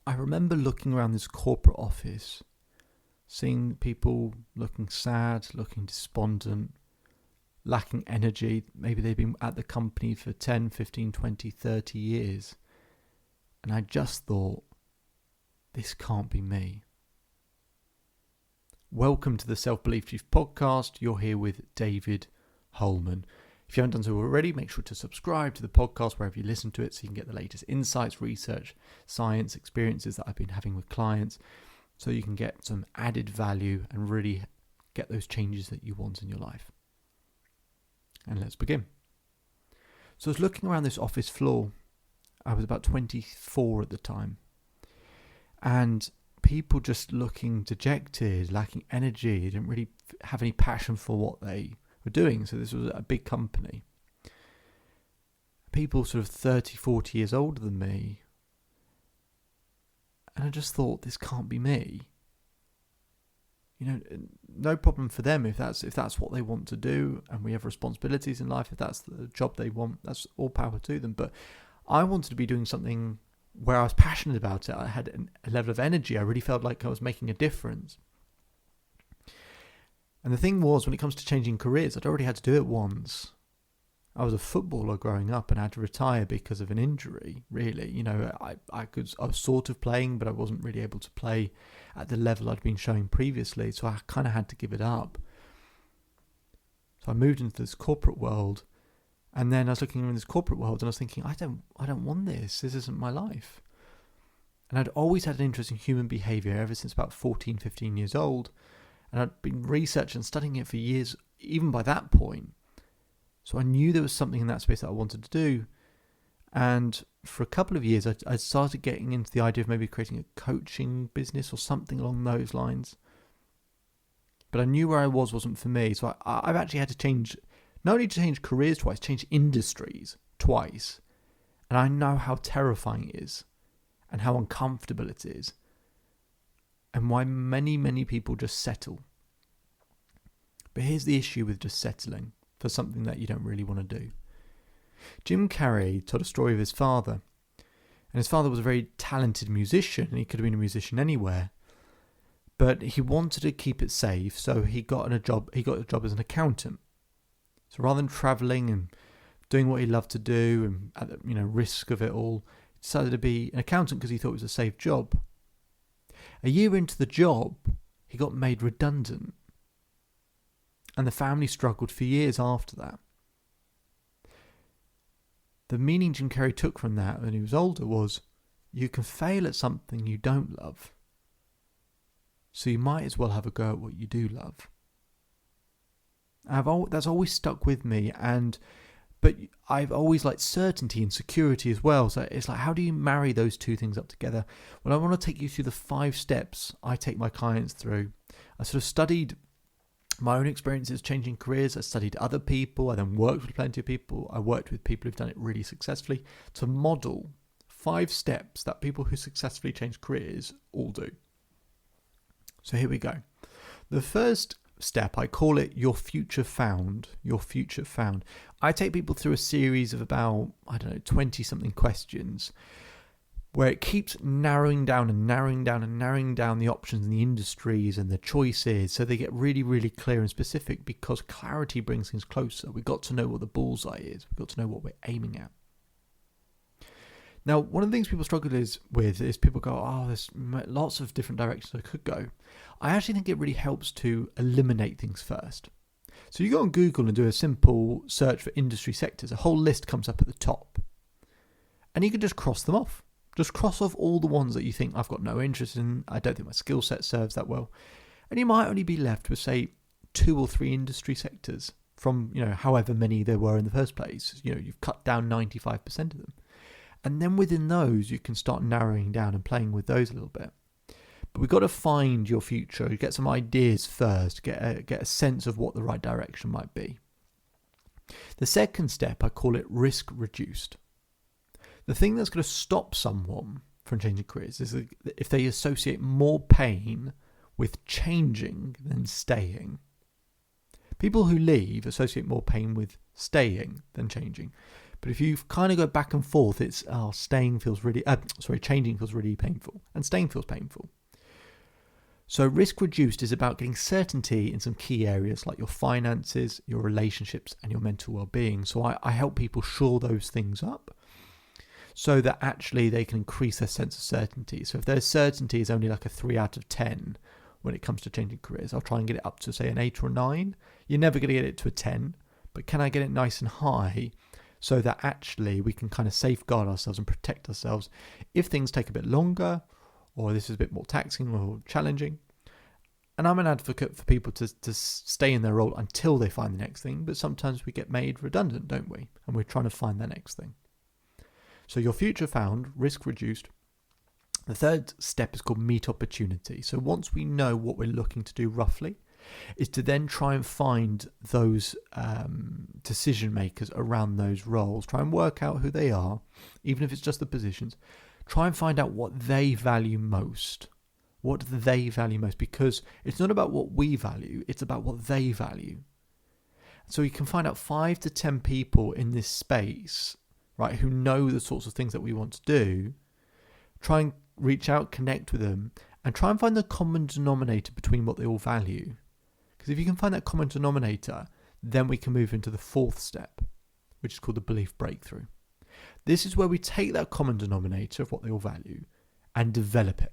I remember looking around this corporate office, seeing people looking sad, looking despondent, lacking energy. Maybe they've been at the company for 10, 15, 20, 30 years. And I just thought, this can't be me. Welcome to the Self-Belief Chief podcast. You're here with David Holman. If you haven't done so already, make sure to subscribe to the podcast wherever you listen to it so you can get the latest insights, research, science, experiences that I've been having with clients so you can get some added value and really get those changes that you want in your life. And let's begin. So I was looking around this office floor. I was about 24 at the time. And people just looking dejected, lacking energy, didn't really have any passion for what they were doing. So this was a big company. People sort of 30, 40 years older than me. And I just thought, this can't be me. You know, no problem for them if that's what they want to do, and we have responsibilities in life. If that's the job they want, that's all power to them. But I wanted to be doing something where I was passionate about it. I had a level of energy. I really felt like I was making a difference. And the thing was, when it comes to changing careers, I'd already had to do it once. I was a footballer growing up and I had to retire because of an injury, really. You know, I was sort of playing, but I wasn't really able to play at the level I'd been showing previously. So I kind of had to give it up. So I moved into this corporate world. And then I was looking in this corporate world and I was thinking, I don't want this. This isn't my life. And I'd always had an interest in human behavior ever since about 14, 15 years old. And I'd been researching and studying it for years, even by that point. So I knew there was something in that space that I wanted to do. And for a couple of years, I started getting into the idea of maybe creating a coaching business or something along those lines. But I knew where I wasn't for me. So I've actually had to change, not only to change careers twice, change industries twice. And I know how terrifying it is and how uncomfortable it is. And why many, many people just settle. But here's the issue with just settling for something that you don't really want to do. Jim Carrey told a story of his father. And his father was a very talented musician, and he could have been a musician anywhere. But he wanted to keep it safe, so he got a job as an accountant. So rather than travelling and doing what he loved to do and at the risk of it all, he decided to be an accountant because he thought it was a safe job. A year into the job, he got made redundant. And the family struggled for years after that. The meaning Jim Carrey took from that when he was older was, you can fail at something you don't love. So you might as well have a go at what you do love. That's always stuck with me, but I've always liked certainty and security as well. So it's like, how do you marry those two things up together? Well, I want to take you through the 5 steps I take my clients through. I sort of studied my own experiences changing careers. I studied other people. I then worked with plenty of people. I worked with people who've done it really successfully to model 5 steps that people who successfully change careers all do. So here we go. The first step, I call it your future found. Your future found. I take people through a series of about, 20 something questions where it keeps narrowing down the options and the industries and the choices, so they get really, really clear and specific, because clarity brings things closer. We've got to know what the bullseye is. We've got to know what we're aiming at. Now, one of the things people struggle with is people go, there's lots of different directions I could go. I actually think it really helps to eliminate things first. So you go on Google and do a simple search for industry sectors. A whole list comes up at the top. And you can just cross them off. Just cross off all the ones that you think I've got no interest in. I don't think my skill set serves that well. And you might only be left with, say, 2 or 3 industry sectors from, however many there were in the first place. You've cut down 95% of them. And then within those, you can start narrowing down and playing with those a little bit. But we've got to find your future, get some ideas first, get a sense of what the right direction might be. The second step, I call it risk reduced. The thing that's going to stop someone from changing careers is if they associate more pain with changing than staying. People who leave associate more pain with staying than changing. But if you kind of go back and forth, it's changing feels really painful, and staying feels painful. So risk reduced is about getting certainty in some key areas like your finances, your relationships, and your mental well-being. So I help people shore those things up so that actually they can increase their sense of certainty. So if their certainty is only like a 3 out of 10 when it comes to changing careers, I'll try and get it up to say an 8 or a 9. You're never going to get it to a 10, but can I get it nice and high so that actually we can kind of safeguard ourselves and protect ourselves if things take a bit longer or this is a bit more taxing or challenging. And I'm an advocate for people to stay in their role until they find the next thing, but sometimes we get made redundant, don't we? And we're trying to find the next thing. So your future found, risk reduced. The third step is called meet opportunity. So once we know what we're looking to do roughly, is to then try and find those decision makers around those roles. Try and work out who they are, even if it's just the positions. Try and find out what they value most. What do they value most? Because it's not about what we value, it's about what they value. So you can find out 5 to 10 people in this space, right, who know the sorts of things that we want to do. Try and reach out, connect with them, and try and find the common denominator between what they all value. Because if you can find that common denominator, then we can move into the fourth step, which is called the belief breakthrough. This is where we take that common denominator of what they all value and develop it.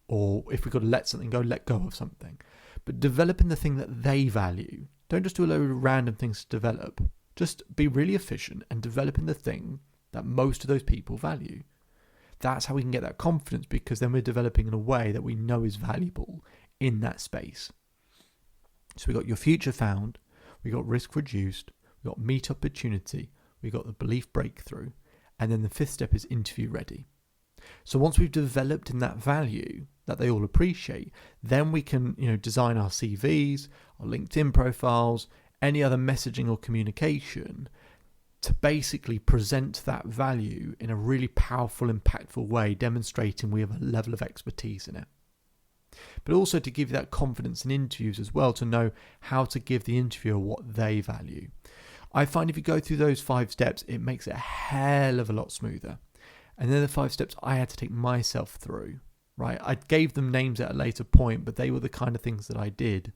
Or if we've got to let something go, let go of something. But developing the thing that they value. Don't just do a load of random things to develop. Just be really efficient and developing the thing that most of those people value. That's how we can get that confidence, because then we're developing in a way that we know is valuable in that space. So we got your future found, we got risk reduced, we got meet opportunity, we got the belief breakthrough, and then the fifth step is interview ready. So once we've developed in that value that they all appreciate, then we can, design our CVs, our LinkedIn profiles, any other messaging or communication to basically present that value in a really powerful, impactful way, demonstrating we have a level of expertise in it. But also to give you that confidence in interviews as well, to know how to give the interviewer what they value. I find if you go through those 5 steps, it makes it a hell of a lot smoother. And they're the 5 steps I had to take myself through, right? I gave them names at a later point, but they were the kind of things that I did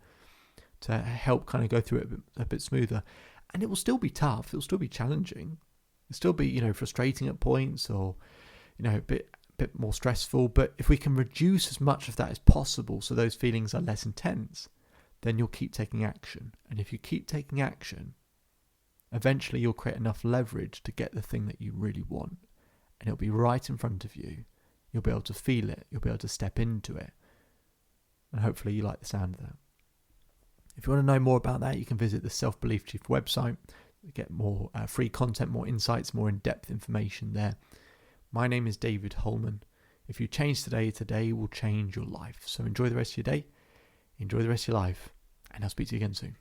to help kind of go through it a bit smoother. And it will still be tough. It will still be challenging. It'll still be, frustrating at points, or, a bit more stressful. But if we can reduce as much of that as possible so those feelings are less intense, then you'll keep taking action. And if you keep taking action, eventually you'll create enough leverage to get the thing that you really want. And it'll be right in front of you. You'll be able to feel it. You'll be able to step into it. And hopefully you like the sound of that. If you want to know more about that, you can visit the Self-Belief Chief website. Get more free content, more insights, more in-depth information there. My name is David Holman. If you change today will change your life. So enjoy the rest of your day. Enjoy the rest of your life. And I'll speak to you again soon.